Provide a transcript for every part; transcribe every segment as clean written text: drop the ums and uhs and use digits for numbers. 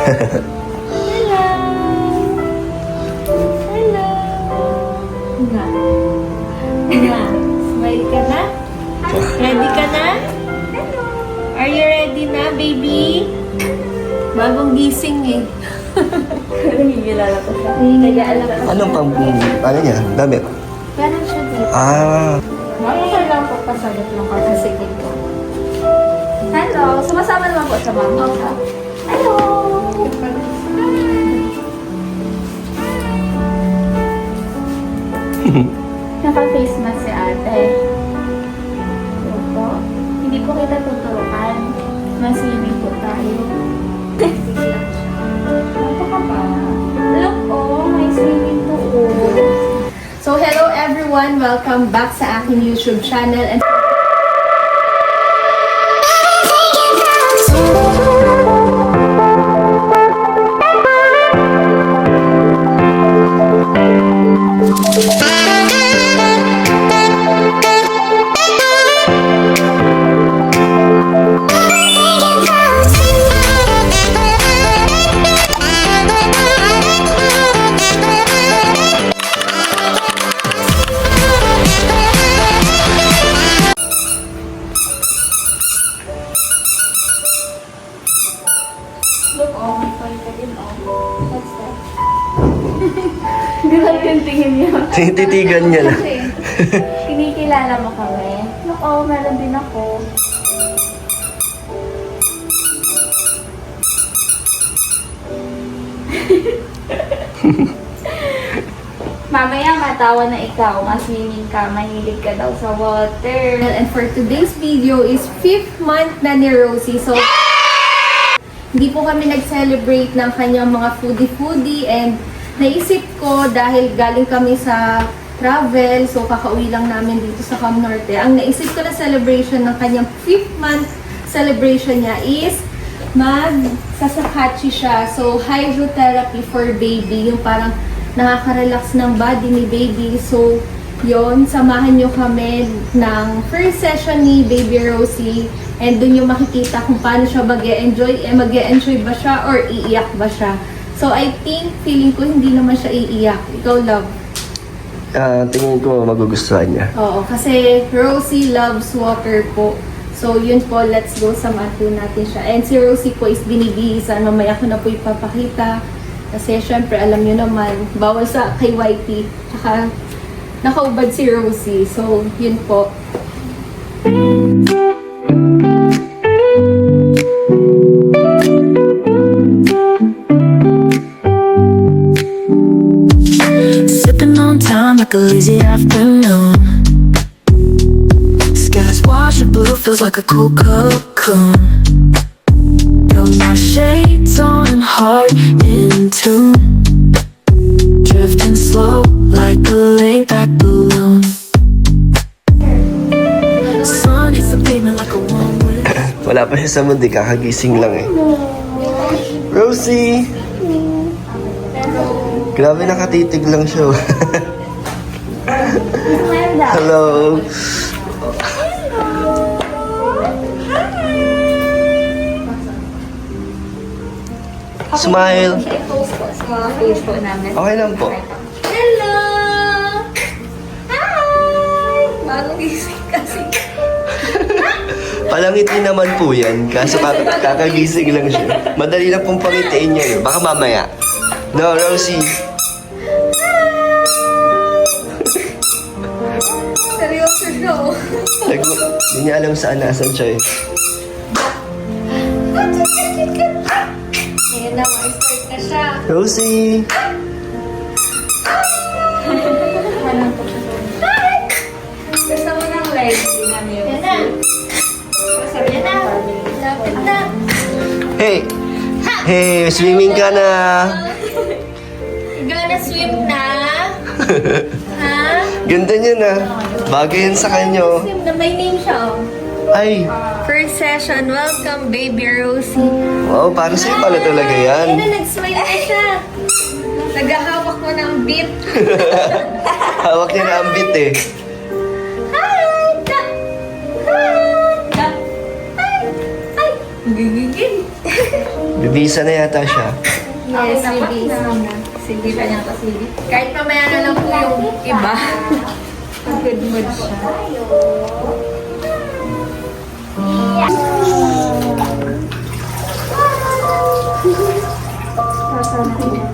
Hello! Hello! Nga. Nga. Smile ka na? Ready ka na? Hello! Are you ready na, baby? Bagong gising eh. Nangingilala ko siya. Nag-aalala ko. Anong pang... Ano niya? Damit? Meron siya dito. Mama, kailangan ko pasagot lang kasi sige ko. Hello! Sumasama naman po sa mama. Hello! Naka-face mask si ate. Opo. Hindi ko kita tuturuan. Maswimming po tayo. Ano ka ba? Look, oh, may swimming pool. So, hello everyone! Welcome back sa aking YouTube channel. And Look, oh, may toy ka din, oh. What's that? Hindi lang yung tingin niya. Tinititigan niya na. Kasi, kinikilala mo kami. Look, oh, meron din ako. Mamaya matawa na ikaw, maswimming ka, mahilig ka daw sa water. and for today's video is 5th month na ni Rosie. So, hindi po kami nag-celebrate ng kanyang mga foodie-foodie and naisip ko dahil galing kami sa travel, so kakauwi lang namin dito sa Cam Norte. Ang naisip ko na celebration ng kanyang 5th month celebration niya is mag-sasakachi siya. So, hydrotherapy for baby, yung parang nakaka-relax ng body ni baby. So, yon, samahan nyo kami ng first session ni Baby Rosie and dun yung makikita kung paano siya mag-e-enjoy. Mag-e-enjoy ba siya or iiyak ba siya? So, I think, feeling ko hindi naman siya iiyak. Ikaw, love? Tingin ko magugustuhan niya. Oo, kasi Rosie loves water po. So, yun po, let's go, samahan po natin siya. And si Rosie po is binibihisan. Mamaya ko na po ipapakita. Kasi, syempre, alam nyo naman, bawal sa kay YT. Tsaka, nakaubad si Rosie. So, yun po. Sipping on time like a lazy afternoon. Skies wash blue, feels like a cool cocoon. Got my shades on, heart in tune. Drifting slow like a laid back balloon. Sun hits the pavement like a warm wind. Wala pa siya sa mundi, kakagising lang eh. Rosie! Grabe, nakatitig lang siya. Hello! Smile! I-post po sa mga page po namin. Okay lang po. Hello! Hi! Bagong gising kasi. Palangiti naman po yan, kaso kakagising lang siya. Madali lang pong pangitiin niya yun. Baka mamaya. No, Rosie. Seryoso siya, oh. Hindi niya alam saan nasan siya eh. Ayan na, ma-start na siya. Rosie! Gusto mo ng leg? Hindi namin yung Yan na. Sabi niya na. Lapit na. Hey! Hey, swimming ka na! Gonna swim na? Ha? Ganda niya na. Bagay yan sa kanya. Swim na, may name siya, oh. Ay! First session, welcome, Baby Rosie. Wow, para sa'yo pala talaga yan. Ayun na, nag-smile na siya. Naghahawak mo ng beat. Hawak niya na ang bit eh. Hi! Da! Hi! Da! Hi! Hi! Gigigil. Di visa na yata siya. Yes, baby. Sige pa niya to, sige. Kahit mamaya na lang po yung iba. Good mood siya.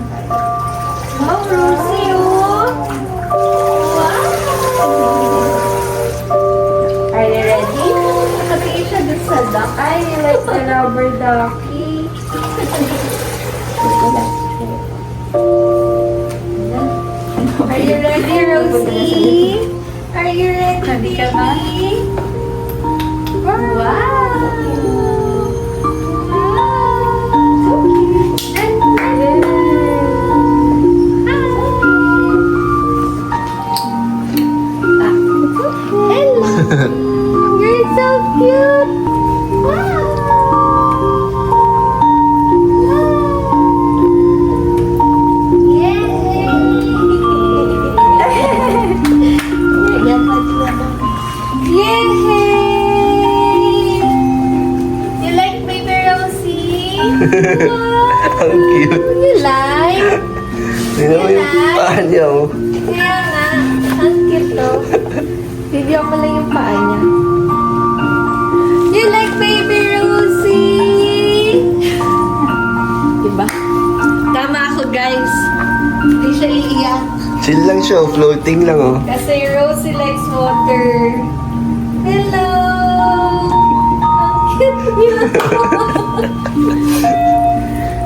Wow, Rosie, oh! Wow! Are you ready? Nakatingin siya dun sa duck. Ay, you like the rubber ducky. Are you ready, Rosie? Are you ready, Ready ka ba? baby? Wow! Hello! You're so cute! Wow! Yay! You like baby Rosie? Ang cute. You like? Tingnan mo yung paa niya, oh. Kaya nga, ang cute to. Video ko lang yung paa niya. You like baby Rosie? Diba? Tama ako guys. Hindi siya iiyak. Chill lang siya, oh. Floating lang, oh. Kasi Rosie likes water. Hello! Ang cute niya.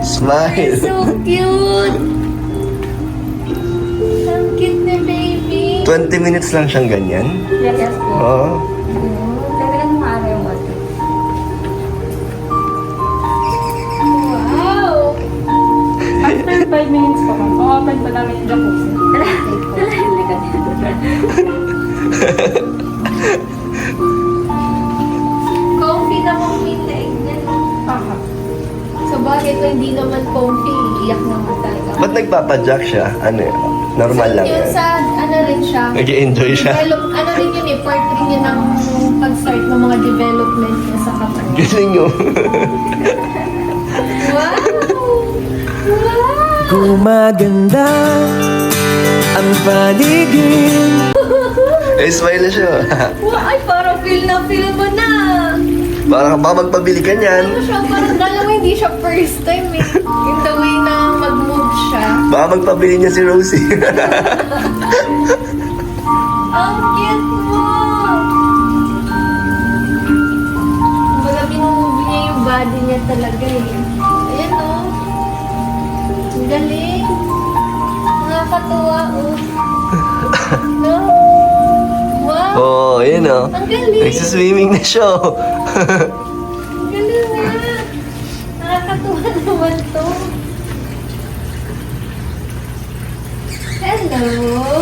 Smile. So cute! Ang cute ni baby. 20 minutes lang siyang ganyan. Yes po. Oo. Talagang maano yung water. Wow! After 5 minutes po, open pa namin yung jacuzzi. Comfy na comfy na niya. Aha. So bakit hindi naman comfy? Iyak naman talaga. Ba't nagpapadyak siya? Ano yun? Normal lang Yun yan. sa, ano rin siya. Nag-enjoy siya. Ano rin yun eh, part rin yun ng pag-start ng mga development niya sa katawan. Galing, oh. Wow! Wow! Gumaganda ang paligid. Smile na siya. Wow! Ay, parang feel mo na. Parang baka magpabili ka niyan. Ano siya, parang alam mo, hindi siya first time eh. In the way na mag-move siya. Baka magpabili niya si Rosie. Ang cute mo! Kumbaga, pinumove niya yung body niya talaga eh. Ayan o. Ang galing. Nakakatuwa oh. No? Wow! Oo, oh, yun, oh. Ang galing! Nagsiswimming na siya, oh. Ang galing nga! Nakakatuwa naman to. Hello!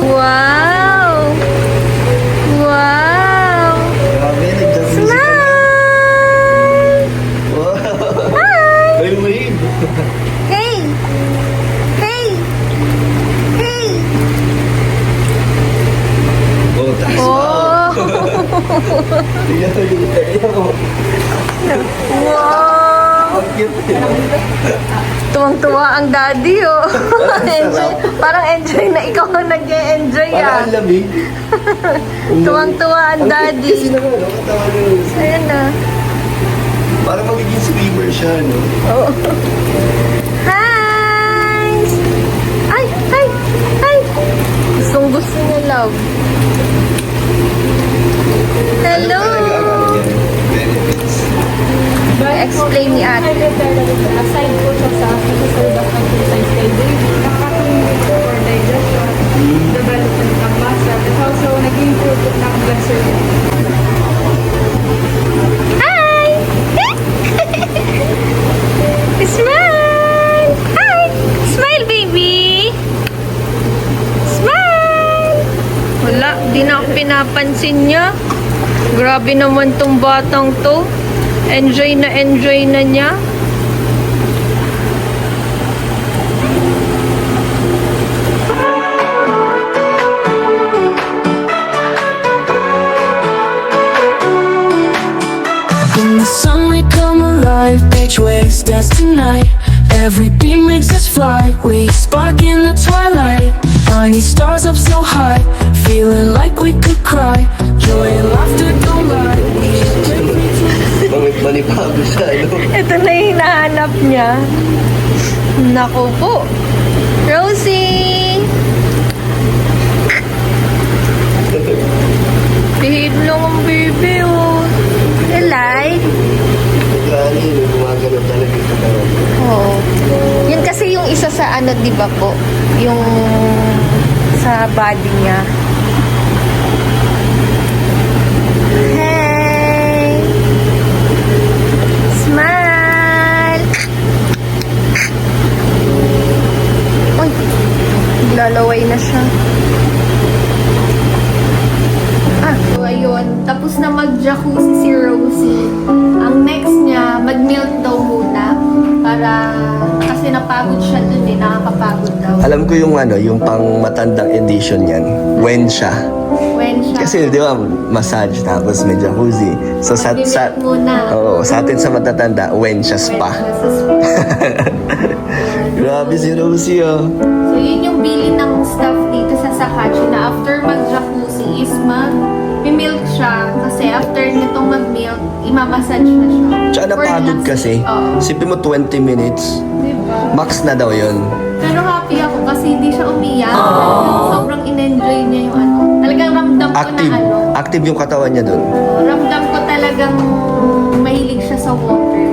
Wow! Wow! Grabe, nag-jacuzzi ka na. Wow. May wave. Hey! Hey! Hey! Oh, taas pa, oh. Tingnan mo yung kaya mo. Wow! Ang cute. Tuwang-tuwa ang daddy, oh. Enjoy. Parang enjoy na ikaw ang nag-e-enjoy, Parang ah. ang lamig. Tuwang-tuwa ang Ang cute daddy. kasi naman, no? Katawan ni Rosie. Ayan na. Parang magiging swimmer siya, no? Oh. Hi! Ay! Ay! Ay! Gustong gusto niya, love. Hello! Benefits. Explain ni ate. Aside po siya sa pag-serve of exercise kay baby, nakakatulong din po for digestion, development ng muscle, and also nag-improve po ng blood circulation. Hi! Smile! Hi! Smile, baby! Smile! Wala, di na ako pinapansin niya. Grabe naman tong batang to. Enjoy na niya. When the sun may come alive, page waves dance tonight. Every beat makes us fly. We spark in the twilight. Tiny stars up so high. Feeling like we could cry. Joy and laughter don't lie. Balik-balikado siya, ano? Ito na yung hinahanap niya. Naku po. Rosie! Behave lang ang baby, oh. Elay? Gani, gumagano talaga ito na. Oo. Yun kasi yung isa sa ano, di ba po? Yung sa body niya. Hey! Smile! Uy! Lalaway na siya. So, ayun. Tapos na mag-jacuzzi si Rosie. Ang next niya, mag-milk daw muna. Para, kasi napagod siya dun eh. Nakakapagod daw. Alam ko yung ano, yung pang matandang edition yan. When siya. When siya. Kasi di ba, massage tapos may jacuzzi. So sa Mag-milk muna. Oo, sa atin sa matatanda, when siya spa. When siya sa spa. Grabe si Rosie, oh. So, yun yung bili ng stuff dito sa Sakachi na after mag-jacuzzi is mag-milk siya. Kasi after nitong mag-milk, imamassage na siya. Tsaka For napagod relaxing. kasi. Oo. Sipin mo 20 minutes. Diba? Max na daw yun. Pero happy ako kasi hindi siya umiyak. Sobrang in-enjoy niya yung ano. Talagang ramdam ko Active. na ano. Active yung katawan niya dun. Ramdam ko talagang mahilig siya sa water.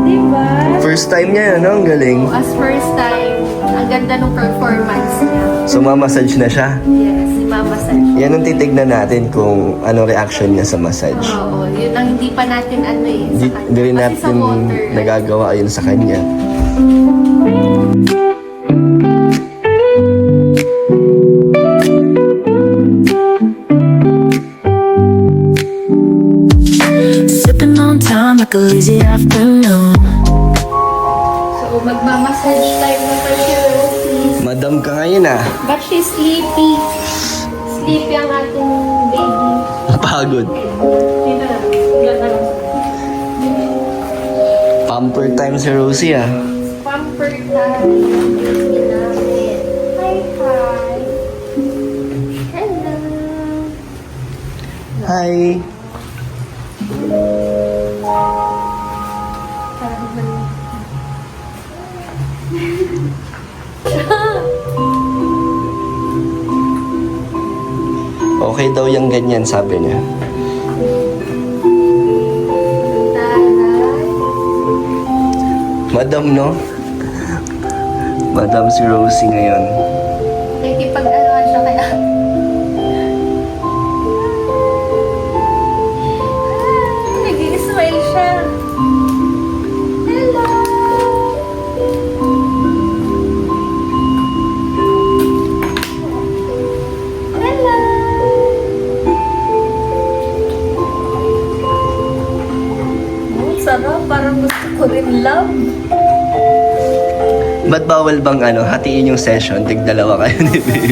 Diba? First time niya yun, no? Ang galing. As first time, ang ganda ng performance niya. So, mamassage na siya. Yes, si Mama Sancho. Yan ang titignan natin kung ano reaction niya sa massage. Oo, yun ang hindi pa natin ano eh. Sa kanya. Hindi rin Kasi natin sa water. nagagawa yun sa kanya. Sipping on time like a lazy afternoon. So, magmamassage tayo na pa si Rosie. Madam ka ngayon, ah. But she's sleepy. Sleepy ang ating baby. Pagod. Dito na. Ilan na lang. Pamper time si Rosie, ah. Pamper tayo ng baby namin. Hi, hi. Hello. Hi. Parang ba- Okay daw yung ganyan, sabi niya. Taray. Madam, no? Madam si Rosie ngayon. Nakikipag-alawan siya kaya. Nag-i-smile siya. Hello! Hello! Oh, sarap. Parang gusto ko rin love. Ba't bawal bang hatiin yung session? Tig-dalawa kayo ni baby.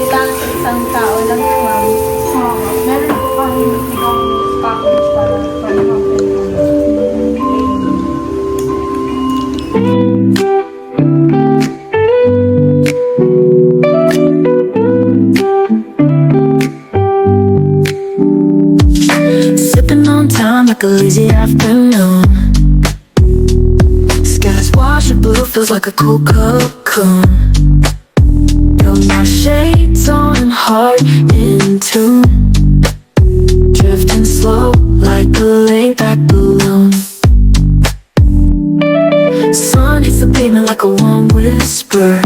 Ilang isang tao lang yung ma'am. Meron po kami ibang package para Sipping on time like a lazy afternoon. Skies wash and blue feels like a cool cocoon. Got my shades on and heart in tune. Drifting slow like a laid back balloon. Sun hits the pavement like a warm whisper.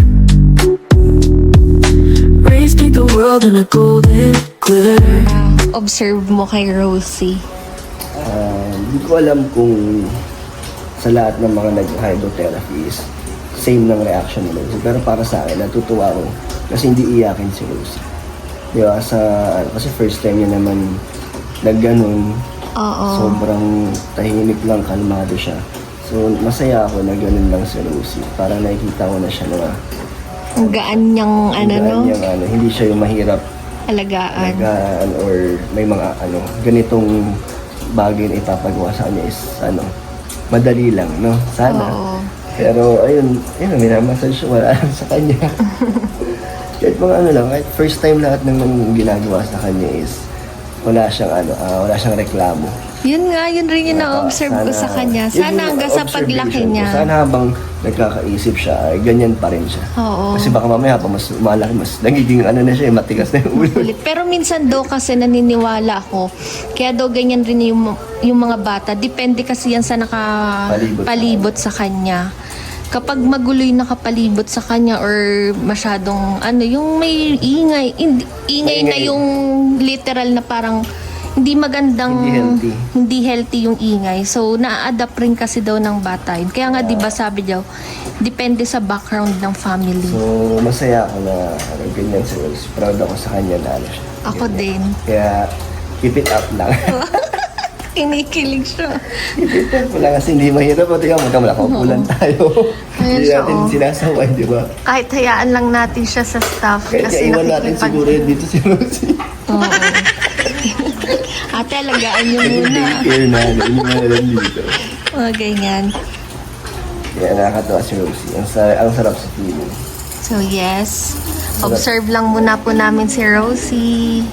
Rays paint the world in a golden glitter. Observe mo kay Rosie. Hindi ko alam kung sa lahat ng mga nag-hydrotherapy is same ng reaction ni Rosie. Pero para sa akin, natutuwa ko kasi hindi iyakin si Rosie. Di ba? Kasi first time niya naman nagganon. Oo. Sobrang tahimik lang, kalmado siya. So, masaya ako na ganun lang si Rosie. Parang nakikita ko na siya na Ang gaan niyang hindi siya yung mahirap alagaan. or may mga ganitong bagay na ipapagawa sa kanya is madali lang, no? Sana. Oo. Pero ayun, minamassage siya, wala lang sa kanya. Kahit mga ano lang, kahit first time lahat ng ginagawa sa kanya is wala siyang reklamo. Yun nga, yun rin yung na-observe ko sa kanya. yun Sana yung hanggang sa observation paglaki ko. niya. Sana habang nagkakaisip siya, ay ganyan pa rin siya. Oo. Kasi baka mamaya pa mas malaki, mas nagiging ano na siya, matigas na yung ulo. Ulit. Pero minsan daw kasi naniniwala ako. Kaya daw ganyan rin yung mga bata. Depende kasi yan sa nakapalibot sa kanya. Kapag magulo yung nakapalibot sa kanya or masyadong yung may ingay, ingay na yung literal na parang hindi magandang, hindi healthy yung ingay. So, na-adapt rin kasi daw ng bata yun. Kaya nga, di ba sabi daw, depende sa background ng family. So, masaya ako na ganyan si Rose. Proud ako sa kanya na ano siya. Ako din. Kaya, keep it up lang. Kinikilig siya. Keep it up lang kasi hindi mahirap. O, tingnan mo, nakaupulan tayo. Ayun Hindi siya, natin sinasaway, di ba? Kahit hayaan lang natin siya sa staff. Kaya iwan natin siguro yun dito si Rosie. Oo. Ate, alagaan niyo muna. Daycare na, hindi mo na lang dito. Mga ganyan. Kaya nakakatawa si Rosie. Ang sarap sa feeling. So, yes. Observe lang muna po namin si Rosie.